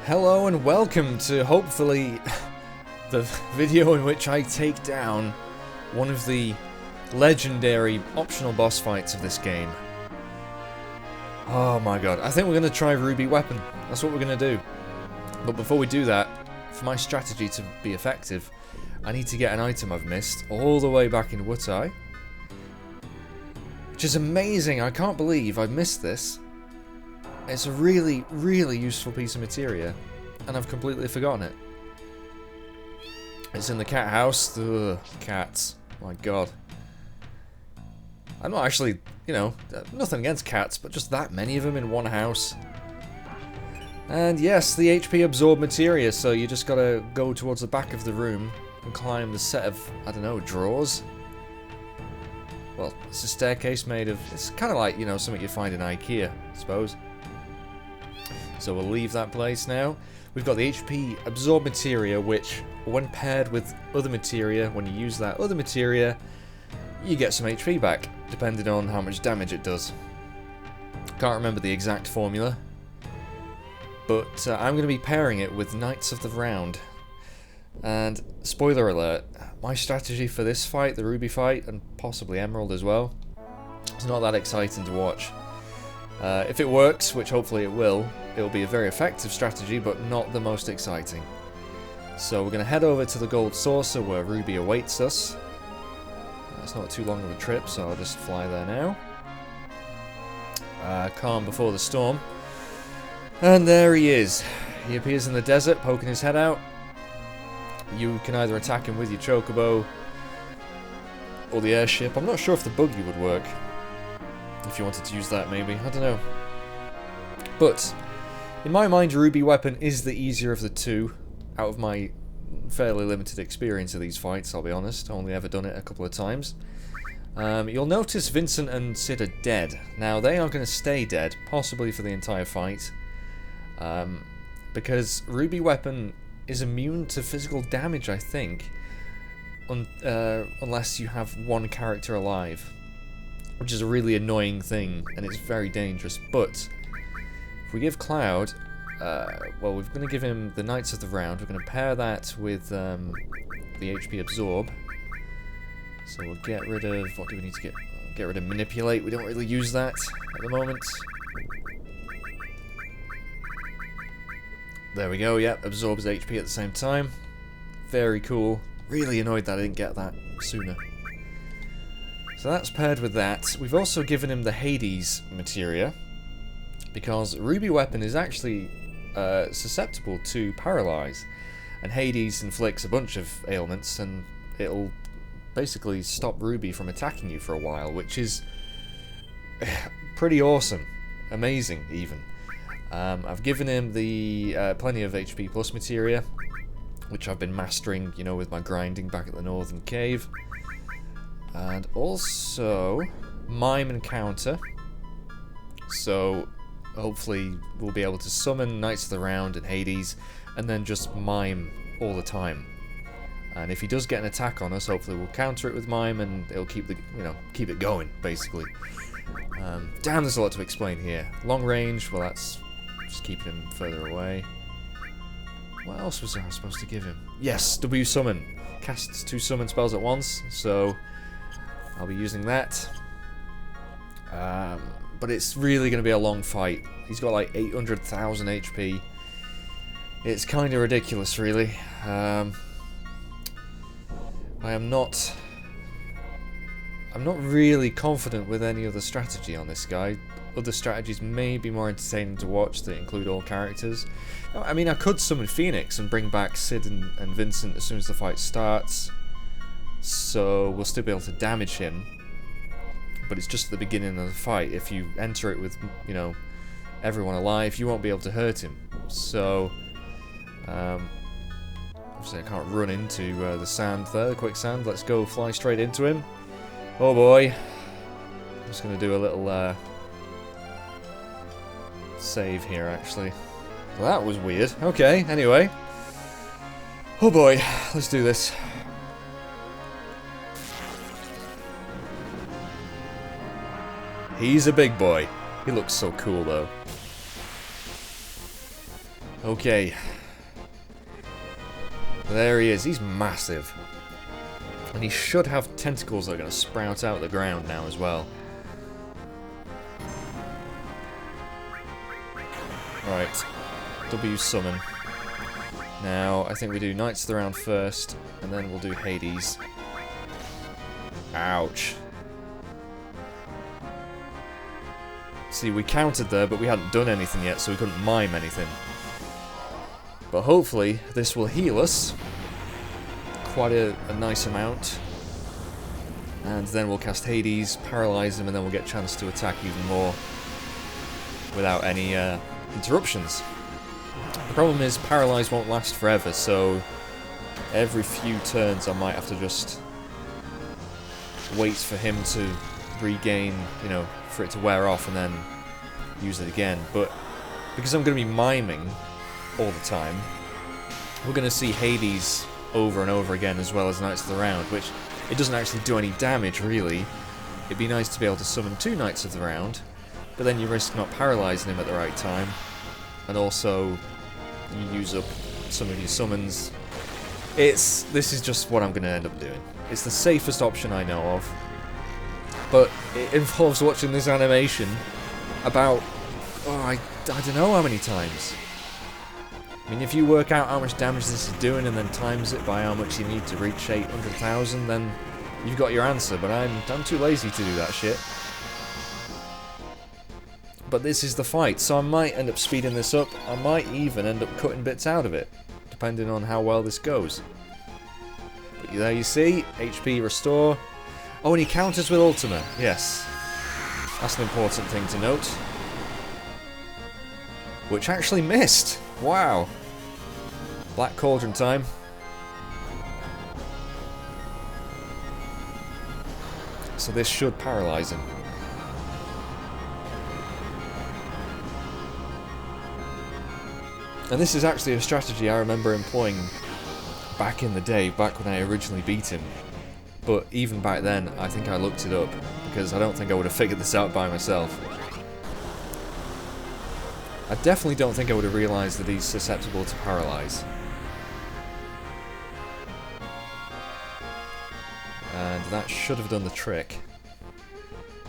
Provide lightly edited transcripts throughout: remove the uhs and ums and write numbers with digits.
Hello and welcome to hopefully the video in which I take down one of the legendary optional boss fights of this game. Oh my god, I think we're going to try Ruby Weapon. That's what we're going to do. But before we do that, for my strategy to be effective, I need to get an item I've missed all the way back in Wutai. Which is amazing, I can't believe I've missed this. It's a really, really useful piece of materia, and I've completely forgotten it. It's in the cat house. Ugh, cats. My god. I'm not actually, you know, nothing against cats, but just that many of them in one house. And yes, the HP absorb materia, so you just gotta go towards the back of the room and climb the set of, I don't know, drawers? Well, it's a staircase made of, it's kind of like, you know, something you find in IKEA, I suppose. So we'll leave that place now. We've got the HP absorb materia, which, when paired with other materia, when you use that other materia, you get some HP back, depending on how much damage it does. Can't remember the exact formula, but I'm going to be pairing it with Knights of the Round. And, spoiler alert, my strategy for this fight, the Ruby fight, and possibly Emerald as well, it's not that exciting to watch. If it works, which hopefully it will be a very effective strategy, but not the most exciting. So we're going to head over to the Gold Saucer where Ruby awaits us. It's not too long of a trip, so I'll just fly there now. Calm before the storm. And there he is. He appears in the desert, poking his head out. You can either attack him with your chocobo or the airship. I'm not sure if the buggy would work. If you wanted to use that, maybe. I don't know. But, in my mind, Ruby Weapon is the easier of the two. Out of my fairly limited experience of these fights, I'll be honest. Only ever done it a couple of times. You'll notice Vincent and Sid are dead. Now, they are going to stay dead, possibly for the entire fight. Because Ruby Weapon is immune to physical damage, I think. Unless you have one character alive. Which is a really annoying thing, and it's very dangerous. But if we give Cloud, well, we're going to give him the Knights of the Round. We're going to pair that with the HP Absorb. So we'll get rid of, what do we need to get rid of Manipulate. We don't really use that at the moment. There we go, yep, absorbs HP at the same time. Very cool. Really annoyed that I didn't get that sooner. So that's paired with that. We've also given him the Hades materia, because Ruby Weapon is actually susceptible to paralyze, and Hades inflicts a bunch of ailments, and it'll basically stop Ruby from attacking you for a while, which is pretty awesome, amazing even. I've given him the plenty of HP plus materia, which I've been mastering, you know, with my grinding back at the Northern Cave. And also, Mime and Counter. So, hopefully we'll be able to summon Knights of the Round and Hades, and then just Mime all the time. And if he does get an attack on us, hopefully we'll counter it with Mime, and it'll keep the, you know, keep it going, basically. Damn, there's a lot to explain here. Long range, well, that's just keeping him further away. What else was I supposed to give him? Yes, W Summon. Casts 2 summon spells at once, so I'll be using that. But it's really going to be a long fight. He's got like 800,000 HP. It's kind of ridiculous, really. I'm not really confident with any other strategy on this guy. Other strategies may be more entertaining to watch that include all characters. I mean, I could summon Phoenix and bring back Sid and Vincent as soon as the fight starts. So we'll still be able to damage him, but it's just at the beginning of the fight. If you enter it with, you know, everyone alive, you won't be able to hurt him. So, obviously I can't run into the sand there, the quicksand. Let's go fly straight into him. Oh boy. I'm just going to do a little save here, actually. Well, that was weird. Okay, anyway. Oh boy, let's do this. He's a big boy. He looks so cool, though. Okay. There he is. He's massive. And he should have tentacles that are going to sprout out of the ground now as well. Right. W summon. Now, I think we do Knights of the Round first, and then we'll do Hades. Ouch. See, we countered there, but we hadn't done anything yet, so we couldn't mime anything. But hopefully, this will heal us quite a nice amount. And then we'll cast Hades, paralyze him, and then we'll get a chance to attack even more without any interruptions. The problem is, paralyze won't last forever, so every few turns I might have to just wait for him to regain, you know, for it to wear off and then use it again. But because I'm going to be miming all the time, we're going to see Hades over and over again, as well as Knights of the Round, which it doesn't actually do any damage, really. It'd be nice to be able to summon 2 Knights of the Round, but then you risk not paralysing him at the right time, and also you use up some of your summons. This is just what I'm going to end up doing. It's the safest option I know of, but it involves watching this animation about, I don't know how many times. I mean, if you work out how much damage this is doing and then times it by how much you need to reach 800,000, then you've got your answer, but I'm too lazy to do that shit. But this is the fight, so I might end up speeding this up. I might even end up cutting bits out of it, depending on how well this goes. But there you see, HP restore. Oh, and he counters with Ultima, yes. That's an important thing to note. Which actually missed. Wow. Black Cauldron time. So this should paralyze him. And this is actually a strategy I remember employing back in the day, back when I originally beat him. But even back then, I think I looked it up, because I don't think I would have figured this out by myself. I definitely don't think I would have realised that he's susceptible to paralyze. And that should have done the trick.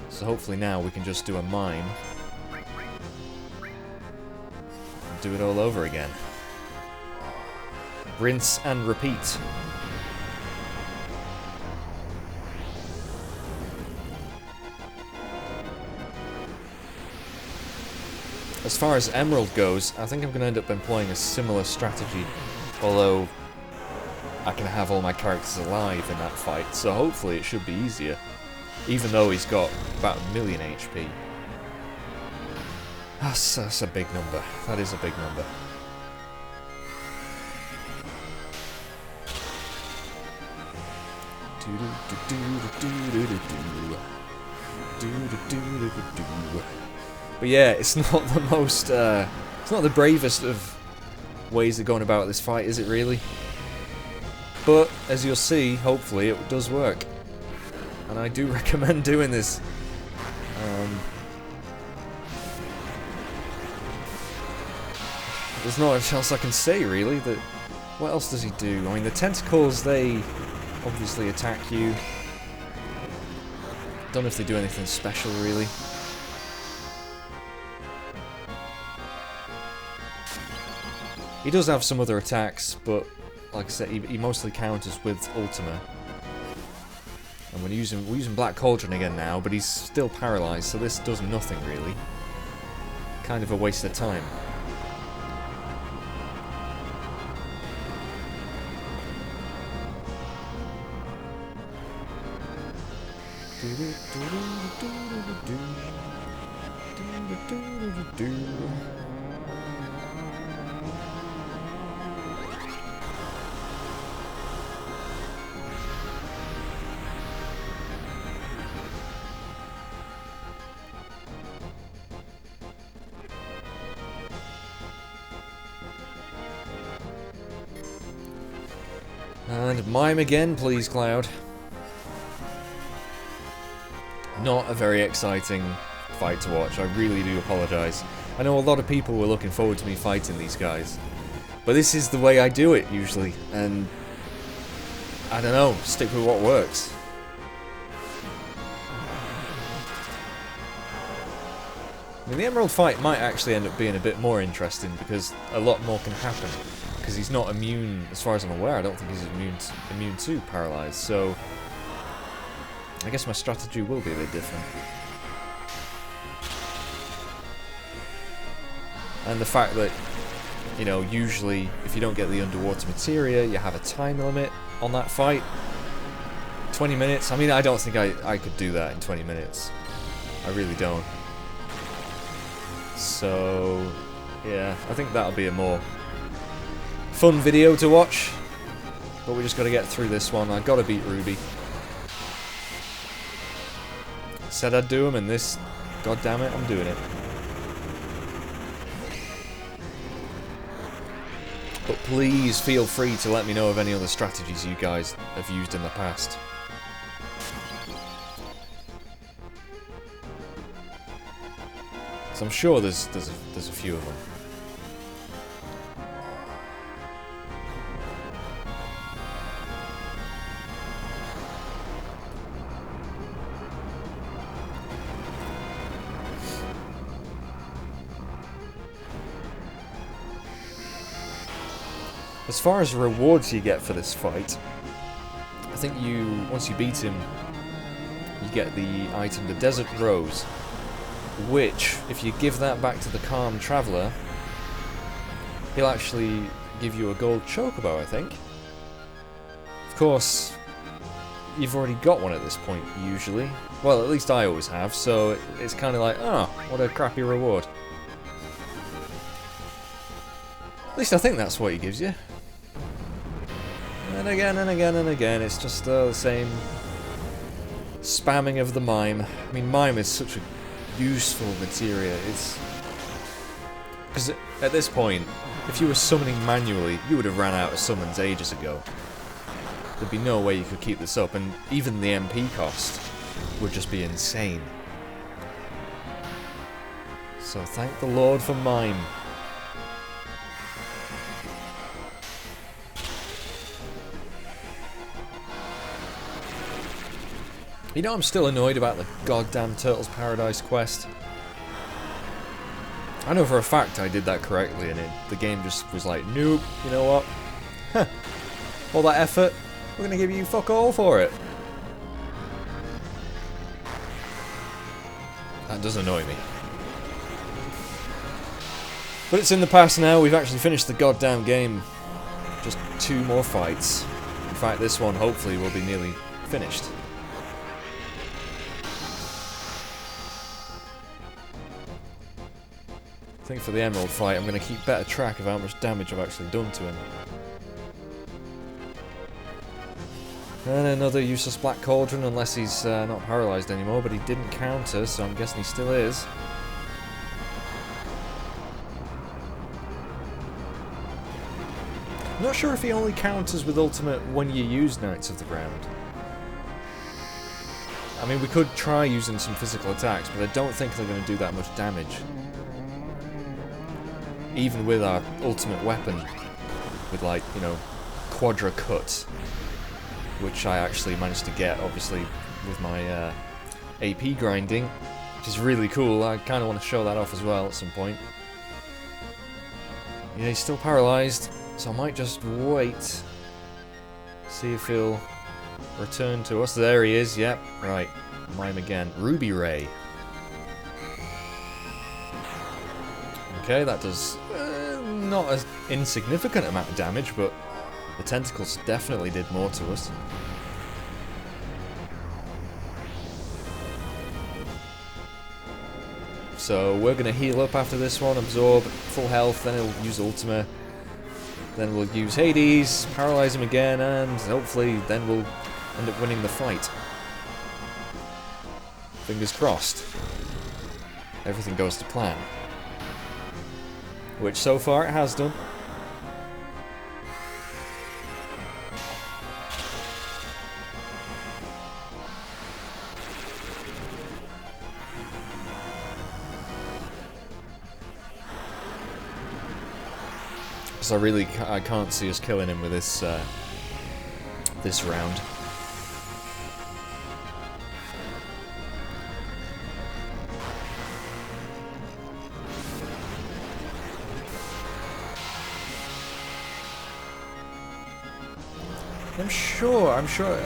So hopefully now we can just do a mime. And do it all over again. Rinse and repeat. As far as Emerald goes, I think I'm going to end up employing a similar strategy, although I can have all my characters alive in that fight, so hopefully it should be easier, even though he's got about 1 million HP. That's a big number. That is a big number. But yeah, it's not the most, it's not the bravest of ways of going about this fight, is it really? But, as you'll see, hopefully it does work. And I do recommend doing this. There's not much else I can say, really. What else does he do? I mean, the tentacles, they obviously attack you. Don't know if they do anything special, really. He does have some other attacks, but like I said, he mostly counters with Ultima. And we're using Black Cauldron again now, but he's still paralyzed, so this does nothing really. Kind of a waste of time. And mime again, please, Cloud. Not a very exciting fight to watch. I really do apologise. I know a lot of people were looking forward to me fighting these guys. But this is the way I do it usually, and I don't know, stick with what works. I mean, the Emerald fight might actually end up being a bit more interesting because a lot more can happen. Because he's not immune, as far as I'm aware, I don't think he's immune to paralyzed, so I guess my strategy will be a bit different. And the fact that, you know, usually if you don't get the underwater materia, you have a time limit on that fight. 20 minutes, I mean, I don't think I could do that in 20 minutes. I really don't. So, yeah, I think that'll be a more fun video to watch. But we just got to get through this one. I got to beat Ruby. Said I'd do him, and this, god damn it, I'm doing it. But please feel free to let me know of any other strategies you guys have used in the past. So I'm sure there's a few of them. As far as rewards you get for this fight, I think once you beat him, you get the item, the Desert Rose, which, if you give that back to the Calm Traveller, he'll actually give you a gold chocobo, I think. Of course, you've already got one at this point, usually. Well, at least I always have, so it's kind of like, oh, what a crappy reward. At least I think that's what he gives you. And again, and again, and again, it's just the same spamming of the mime. I mean, mime is such a useful materia. It's because at this point, if you were summoning manually, you would have ran out of summons ages ago. There'd be no way you could keep this up, and even the MP cost would just be insane. So thank the Lord for mime. You know, I'm still annoyed about the goddamn Turtles Paradise quest. I know for a fact I did that correctly, and the game just was like, nope, you know what? Huh. All that effort, we're gonna give you fuck all for it. That does annoy me. But it's in the past now, we've actually finished the goddamn game. Just 2 more fights. In fact, this one hopefully will be nearly finished. I think for the Emerald fight, I'm going to keep better track of how much damage I've actually done to him. And another useless Black Cauldron, unless he's not paralysed anymore, but he didn't counter, so I'm guessing he still is. I'm not sure if he only counters with ultimate when you use Knights of the Ground. I mean, we could try using some physical attacks, but I don't think they're going to do that much damage. Even with our ultimate weapon, with, like, you know, Quadra Cut, which I actually managed to get, obviously, with my AP grinding, which is really cool. I kind of want to show that off as well at some point. Yeah, he's still paralysed, so I might just wait, see if he'll return to us. There he is, yep, right, mime again. Ruby Ray. Okay, that does not an insignificant amount of damage, but the tentacles definitely did more to us. So we're going to heal up after this one, absorb full health, then he'll use Ultima, then we'll use Hades, paralyze him again, and hopefully then we'll end up winning the fight. Fingers crossed. Everything goes to plan. Which so far it has done. because I can't see us killing him with this this round. I'm sure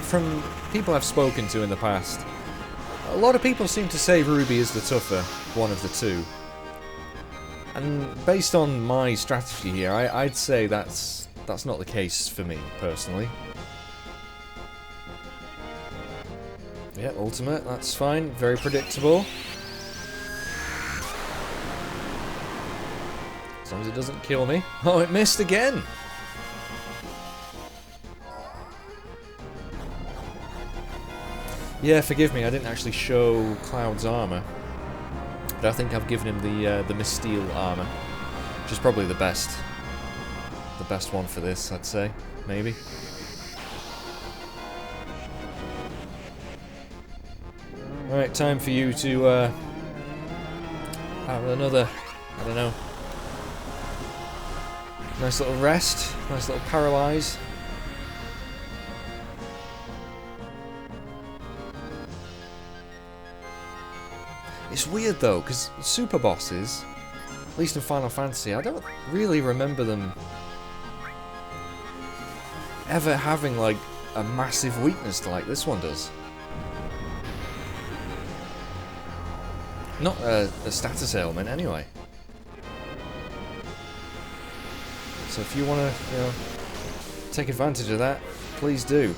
from people I've spoken to in the past, a lot of people seem to say Ruby is the tougher one of the two. And based on my strategy here, I'd say that's not the case for me, personally. Yeah, ultimate, that's fine. Very predictable. As long as it doesn't kill me. Oh, it missed again! Yeah, forgive me, I didn't actually show Cloud's armor. But I think I've given him the Misteel armor, which is probably the best one for this, I'd say, maybe. Alright, time for you to have another, I don't know, nice little rest, nice little paralyze. It's weird though, because super bosses, at least in Final Fantasy, I don't really remember them ever having like a massive weakness like this one does. Not a status ailment anyway. So if you want to, you know, take advantage of that, please do.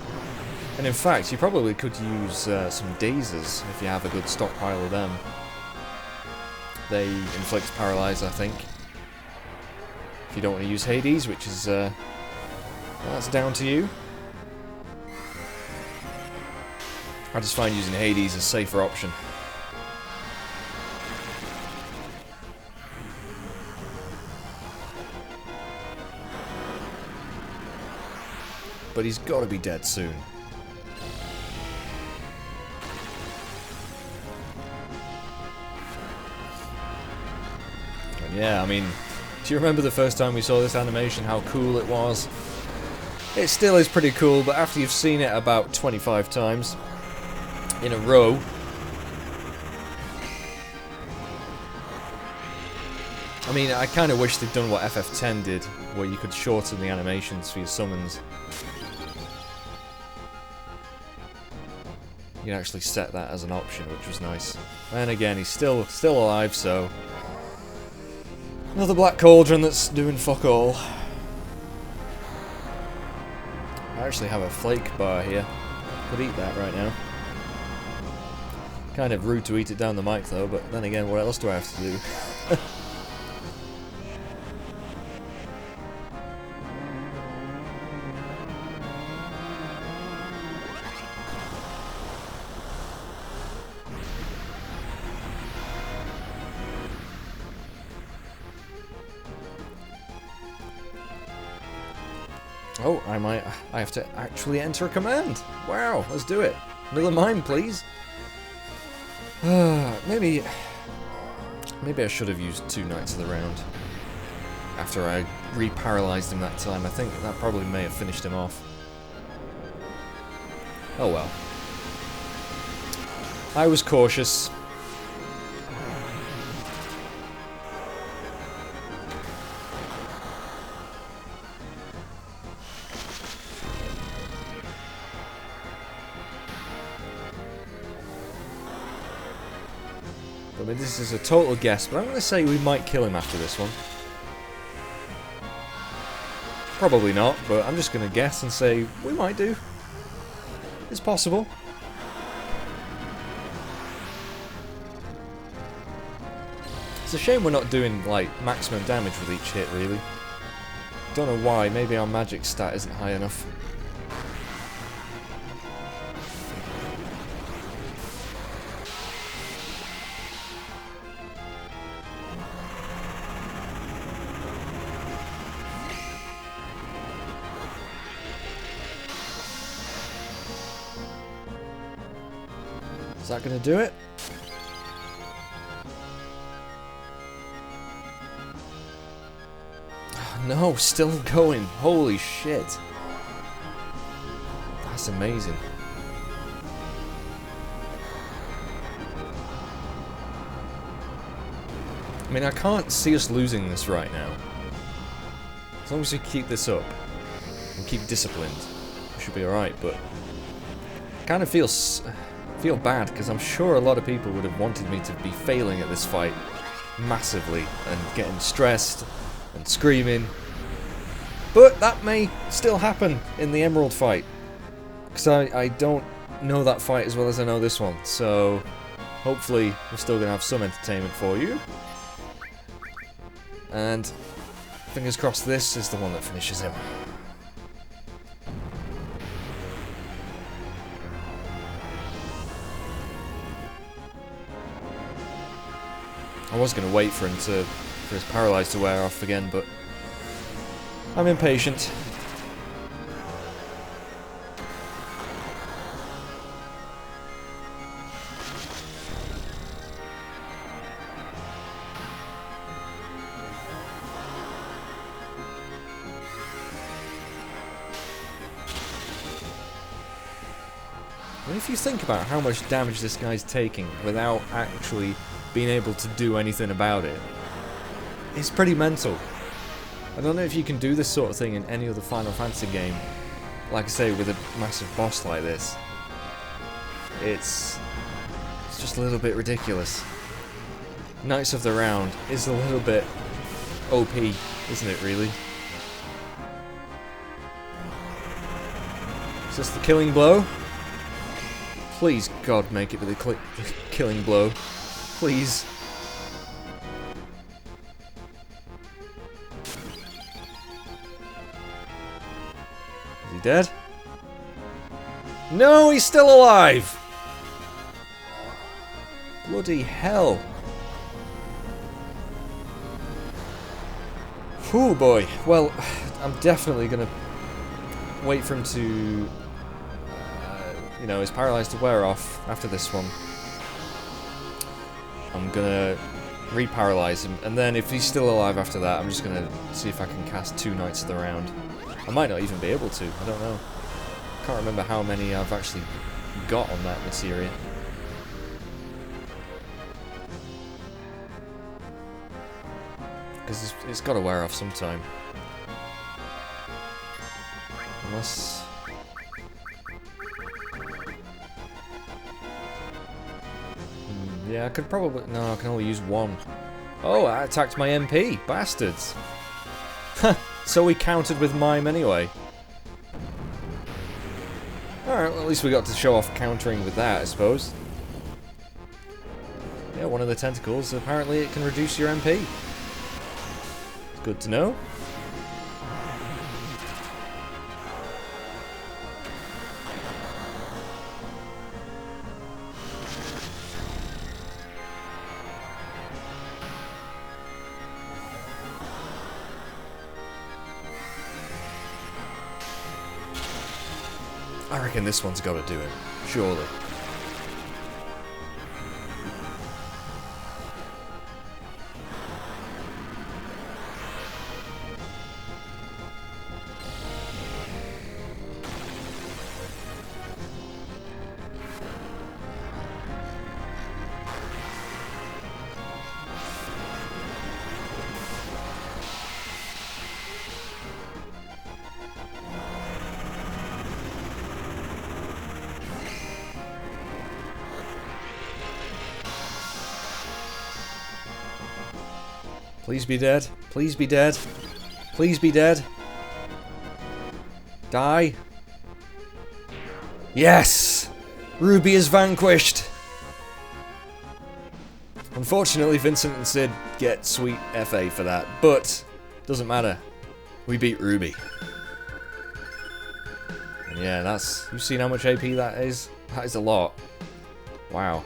And in fact, you probably could use some dazes if you have a good stockpile of them. They inflict paralyze, I think. If you don't want to use Hades, which is well, that's down to you. I just find using Hades a safer option. But he's got to be dead soon. And yeah, I mean, do you remember the first time we saw this animation, how cool it was? It still is pretty cool, but after you've seen it about 25 times in a row, I mean, I kind of wish they'd done what FF10 did, where you could shorten the animations for your summons. You can actually set that as an option, which was nice. And again, he's still alive, so another Black Cauldron that's doing fuck all. I actually have a flake bar here. Could eat that right now. Kind of rude to eat it down the mic though, but then again, what else do I have to do? Oh, I have to actually enter a command. Wow, let's do it. Another mine, please. Maybe I should have used 2 Knights of the Round after I re-paralyzed him that time. I think that probably may have finished him off. Oh well. I was cautious. I mean, this is a total guess, but I'm going to say we might kill him after this one. Probably not, but I'm just going to guess and say we might do. It's possible. It's a shame we're not doing, like, maximum damage with each hit, really. Don't know why, maybe our magic stat isn't high enough. Is that going to do it? no, still going. Holy shit. That's amazing. I mean, I can't see us losing this right now. As long as we keep this up and keep disciplined, we should be alright, but I kind of feel bad, because I'm sure a lot of people would have wanted me to be failing at this fight massively and getting stressed and screaming. But that may still happen in the Emerald fight, because I don't know that fight as well as I know this one, so hopefully we're still going to have some entertainment for you. And fingers crossed this is the one that finishes him. I was going to wait for his paralyze to wear off again, but I'm impatient. And if you think about how much damage this guy's taking without actually being able to do anything about it, it's pretty mental. I don't know if you can do this sort of thing in any other Final Fantasy game, like I say, with a massive boss like this. It's just a little bit ridiculous. Knights of the Round is a little bit OP, isn't it, really? Is this the killing blow? Please, God, make it with the killing blow. Please. Is he dead? No, he's still alive! Bloody hell. Oh boy. Well, I'm definitely gonna wait for him to, you know, his paralyzed to wear off after this one. I'm gonna re-paralyze him, and then if he's still alive after that, I'm just gonna see if I can cast 2 Knights of the Round. I might not even be able to, I don't know. I can't remember how many I've actually got on that Materia. Because it's got to wear off sometime. Unless... yeah, I could probably... no, I can only use 1. Oh, I attacked my MP. Bastards. So we countered with Mime anyway. Alright, well, at least we got to show off countering with that, I suppose. Yeah, one of the tentacles, apparently it can reduce your MP. Good to know. I reckon this one's got to do it, surely. Please be dead. Please be dead. Please be dead. Die. Yes! Ruby is vanquished! Unfortunately, Vincent and Sid get sweet FA for that, but doesn't matter. We beat Ruby. And yeah, that's... you've seen how much AP that is? That is a lot. Wow.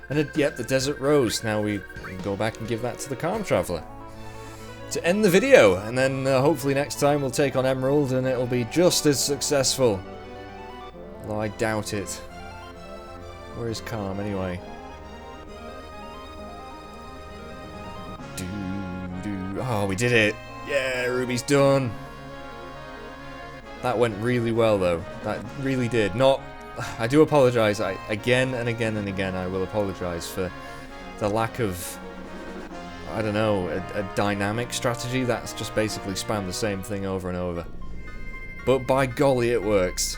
And yep, the Desert Rose. Now we can go back and give that to the Calm Traveller to end the video, and then hopefully next time we'll take on Emerald and it'll be just as successful. Although I doubt it. Where is Calm anyway? Oh, we did it! Yeah, Ruby's done. That went really well, though. That really did. I do apologise. Again and again and again, I will apologise for the lack of, I don't know, a dynamic strategy that's just basically spammed the same thing over and over. But by golly, it works.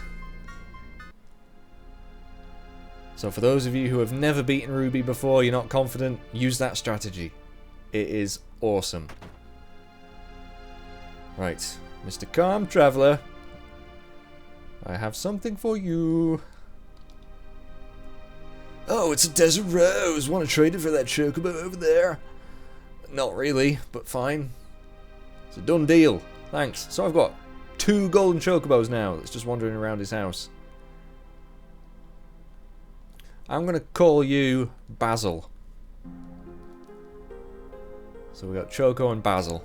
So for those of you who have never beaten Ruby before, you're not confident, use that strategy. It is awesome. Right, Mr. Calm Traveller, I have something for you. Oh, it's a desert rose. Want to trade it for that chocobo over there? Not really, but fine. It's a done deal. Thanks. So I've got 2 golden chocobos now that's just wandering around his house. I'm going to call you Basil. So we got Choco and Basil.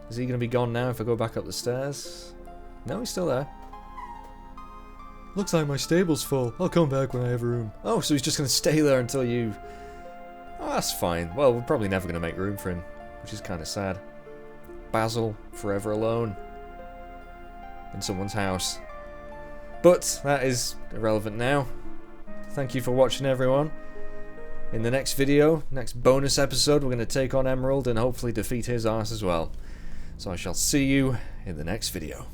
Is he going to be gone now if I go back up the stairs? No, he's still there. Looks like my stable's full. I'll come back when I have room. Oh, so he's just going to stay there until you... Oh, that's fine. Well, we're probably never going to make room for him, which is kind of sad. Basil, forever alone. In someone's house. But that is irrelevant now. Thank you for watching, everyone. In the next video, next bonus episode, we're going to take on Emerald and hopefully defeat his arse as well. So I shall see you in the next video.